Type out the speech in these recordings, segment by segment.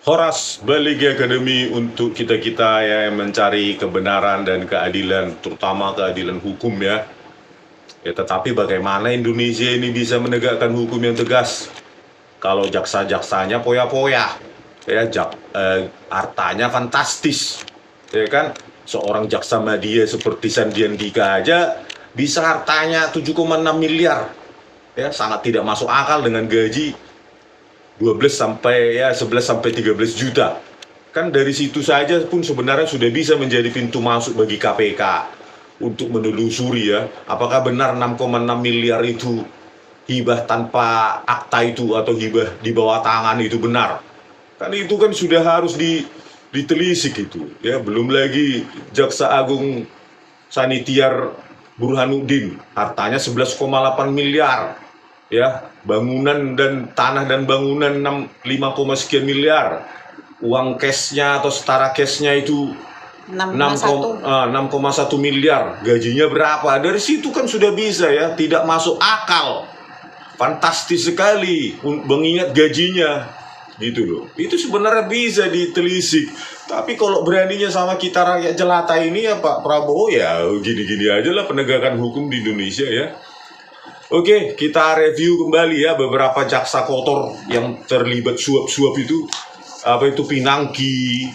Horas balik Academy untuk kita-kita yang mencari kebenaran dan keadilan, terutama keadilan hukum ya. Tetapi bagaimana Indonesia ini bisa menegakkan hukum yang tegas kalau jaksa-jaksanya poya-poya, hartanya fantastis, ya kan? Seorang jaksa media seperti Sandian Dika aja bisa hartanya 7,6 miliar, ya sangat tidak masuk akal dengan gaji 11 sampai 13 juta. Kan dari situ saja pun sebenarnya sudah bisa menjadi pintu masuk bagi KPK untuk menelusuri ya, apakah benar 6,6 miliar itu hibah tanpa akta itu atau hibah di bawah tangan itu benar. Kan itu kan sudah harus ditelisik itu ya. Belum lagi Jaksa Agung Sanitiar Burhanuddin hartanya 11,8 miliar ya, bangunan dan tanah dan bangunan 5, sekian miliar, uang cashnya atau setara cashnya itu 6,1 miliar, gajinya berapa? Dari situ kan sudah bisa ya, tidak masuk akal, fantastis sekali mengingat gajinya gitu loh. Itu sebenarnya bisa ditelisik. Tapi kalau beraninya sama kita rakyat jelata ini ya Pak Prabowo, ya gini-gini aja lah penegakan hukum di Indonesia ya. Oke, kita review kembali ya beberapa jaksa kotor yang terlibat suap-suap itu. Apa itu Pinangki,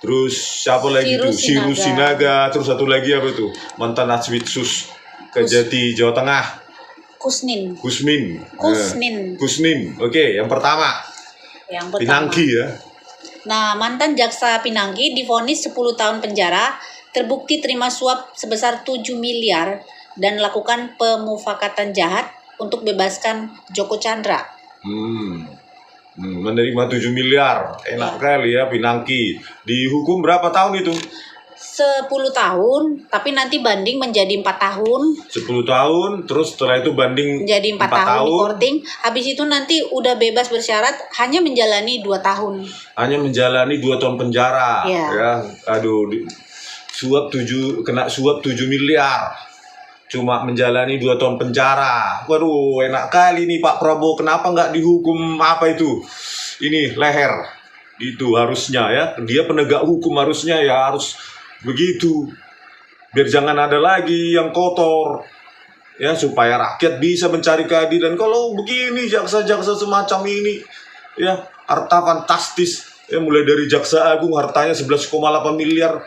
terus siapa lagi itu? Sirus Sinaga, terus satu lagi apa itu? Mantan Aswitsus Kejati Jawa Tengah. Kusmin. Oke, yang pertama. Pinangki ya. Nah, mantan jaksa Pinangki divonis 10 tahun penjara, terbukti terima suap sebesar 7 miliar dan lakukan pemufakatan jahat untuk bebaskan Joko Chandra. Menerima 7 miliar, enak kali ya Pinangki. Dihukum berapa tahun itu? 10 tahun, tapi nanti banding menjadi 4 tahun. 10 tahun, terus setelah itu banding menjadi 4 tahun di korting. Habis itu nanti udah bebas bersyarat, hanya menjalani 2 tahun. Hanya menjalani 2 tahun penjara. Ya, aduh, kena suap 7 miliar. Cuma menjalani 2 tahun penjara. Waduh, enak kali nih Pak Prabowo. Kenapa nggak dihukum apa itu? Ini leher. Itu harusnya ya. Dia penegak hukum harusnya ya harus begitu. Biar jangan ada lagi yang kotor. Ya, supaya rakyat bisa mencari keadilan. Kalau begini jaksa-jaksa semacam ini, ya harta fantastis. Ya, mulai dari Jaksa Agung hartanya 11,8 miliar.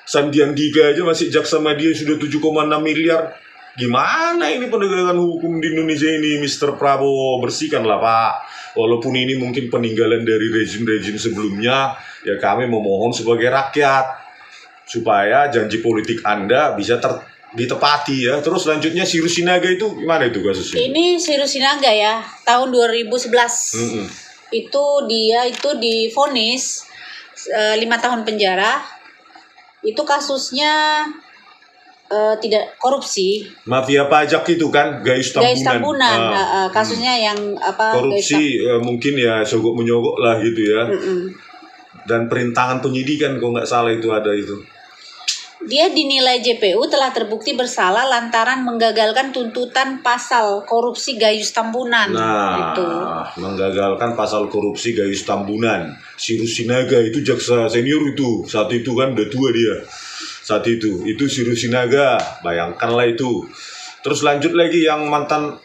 Sandian Dika aja masih jaksa media sudah 7,6 miliar. Gimana ini penegakan hukum di Indonesia ini, Mr. Prabowo? Bersihkanlah Pak. Walaupun ini mungkin peninggalan dari rezim-rezim sebelumnya, ya kami memohon sebagai rakyat supaya janji politik Anda bisa ditepati ya. Terus selanjutnya Sirus Sinaga itu gimana itu kasusnya? Ini Sirus Sinaga ya, tahun 2011. Itu dia divonis 5 tahun penjara. Itu kasusnya tidak korupsi, mafia pajak itu kan, Gayus Tambunan. Kasusnya yang apa, korupsi mungkin ya sogok menyogok lah gitu ya. Dan perintangan penyidikan kalau nggak salah itu ada itu. Dia dinilai JPU telah terbukti bersalah lantaran menggagalkan tuntutan pasal korupsi Gayus Tambunan. Itu menggagalkan pasal korupsi Gayus Tambunan. Sirus Sinaga itu jaksa senior itu, saat itu kan udah tua dia saat itu Sirus Sinaga, bayangkanlah itu. Terus lanjut lagi yang mantan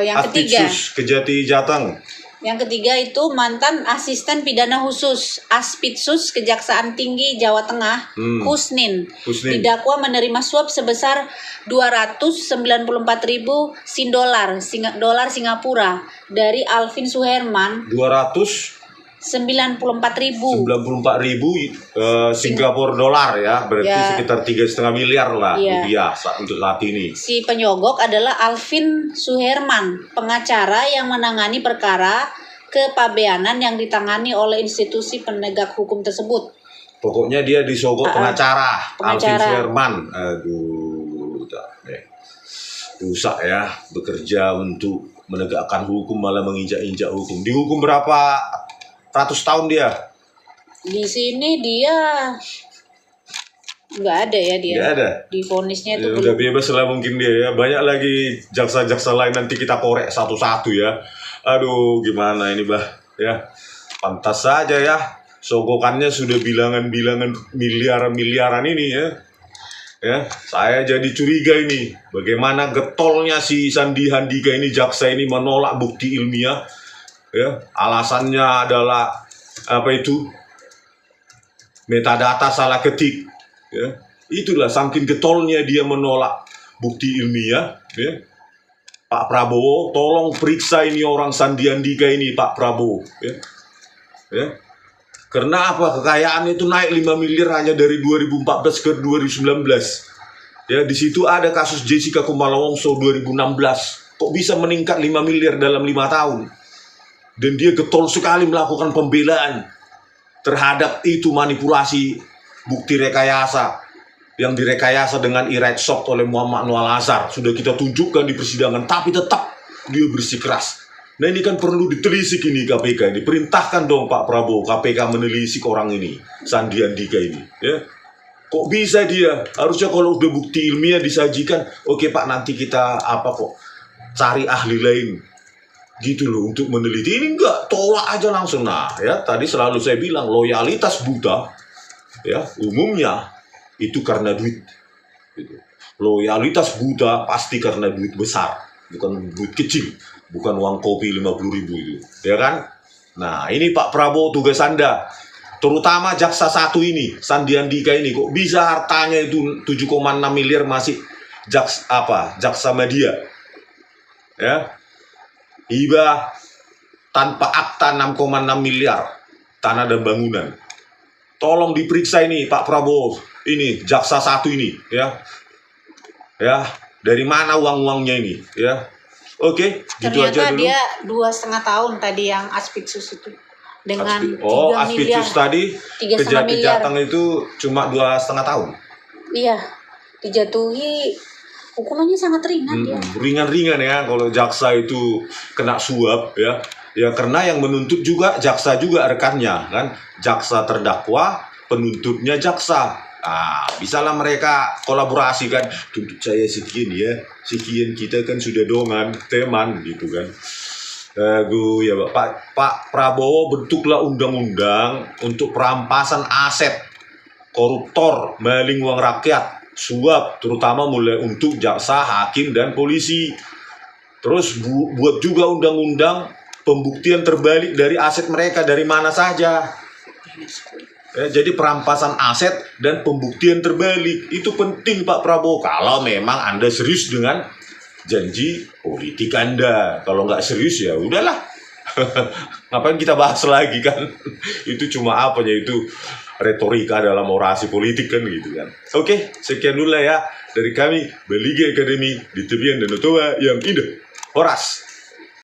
yang ketiga Kejati Jateng. Yang ketiga itu mantan asisten pidana khusus Aspitsus Kejaksaan Tinggi Jawa Tengah, Kusnin. Didakwa menerima suap sebesar 294.000 dolar Singapura dari Alvin Suherman. 94.000 Singapura dolar ya, berarti sekitar 3,5 miliar lah rupiah untuk saat ini. Si penyogok adalah Alvin Suherman, pengacara yang menangani perkara kepabeanan yang ditangani oleh institusi penegak hukum tersebut. Pokoknya dia disogok pengacara. Alvin Suherman. Aduh, rusak ya, bekerja untuk menegakkan hukum malah menginjak-injak hukum. Dihukum berapa ratus tahun dia? Di sini dia nggak ada ya, dia nggak ada. Divonisnya itu udah bebas lah mungkin dia ya. Banyak lagi jaksa-jaksa lain, nanti kita korek satu-satu ya. Aduh, gimana ini bah ya, pantas saja ya sogokannya sudah bilangan-bilangan miliaran ini ya. Ya, saya jadi curiga ini, bagaimana getolnya si Sandi Handika ini, jaksa ini menolak bukti ilmiah. Ya, alasannya adalah apa itu? Metadata salah ketik. Ya, itulah saking getolnya dia menolak bukti ilmiah. Ya. Pak Prabowo, tolong periksa ini orang Sandi Handika ini, Pak Prabowo. Ya. Ya. Karena apa? Kekayaan itu naik 5 miliar hanya dari 2014 ke 2019. Ya, di situ ada kasus Jessica Kumala Wongso 2016. Kok bisa meningkat 5 miliar dalam 5 tahun? Dan dia getol sekali melakukan pembelaan terhadap itu manipulasi bukti rekayasa yang direkayasa dengan e-right shop oleh Muhammad Noel Azhar. Sudah kita tunjukkan di persidangan, tapi tetap dia bersikeras. Nah, ini kan perlu ditelisik ini KPK ini. Perintahkan dong Pak Prabowo KPK menelisik orang ini, Sandi Handika ini. Ya. Kok bisa dia? Harusnya kalau udah bukti ilmiah disajikan, oke Pak, nanti kita cari ahli lain. Gitu loh untuk meneliti. Ini enggak, tolak aja langsung. Nah ya, tadi selalu saya bilang loyalitas buta ya umumnya itu karena duit. Gitu. Loyalitas buta pasti karena duit besar, bukan duit kecil. Bukan uang kopi 50.000 itu, ya kan? Nah, ini Pak Prabowo tugas Anda, terutama jaksa satu ini, Sandi Handika ini, kok bisa hartanya itu 7,6 miliar masih jaksa media, ya? Hibah tanpa akta 6,6 miliar tanah dan bangunan. Tolong diperiksa ini Pak Prabowo, ini jaksa satu ini, ya, dari mana uang-uangnya ini, ya? Oke, gitu aja Ternyata dulu. dia 2,5 tahun tadi yang Aspitsus itu dengan 3 miliar. Aspitsus tadi 3,5 miliar. kejahatan itu cuma 2,5 tahun. Iya, dijatuhi hukumannya sangat ringan dia. Ringan-ringan ya kalau jaksa itu kena suap ya. Ya karena yang menuntut juga jaksa juga rekannya kan. Jaksa terdakwa, penuntutnya jaksa. Nah, bisalah mereka kolaborasi kan, tuntut saya sekian ya, sekian kita kan sudah dongan, teman gitu kan. Ya Pak Prabowo bentuklah undang-undang untuk perampasan aset koruptor, maling uang rakyat, suap, terutama mulai untuk jaksa, hakim, dan polisi. Terus buat juga undang-undang pembuktian terbalik dari aset mereka dari mana saja. Ya, jadi perampasan aset dan pembuktian terbalik itu penting Pak Prabowo. Kalau memang Anda serius dengan janji politik Anda, kalau nggak serius ya udahlah. Ngapain kita bahas lagi kan? Itu cuma itu retorika dalam orasi politik kan gitu kan. Oke, sekian dulu ya dari kami Baliga Academy di Tebian Danau Toba yang indah. Horas.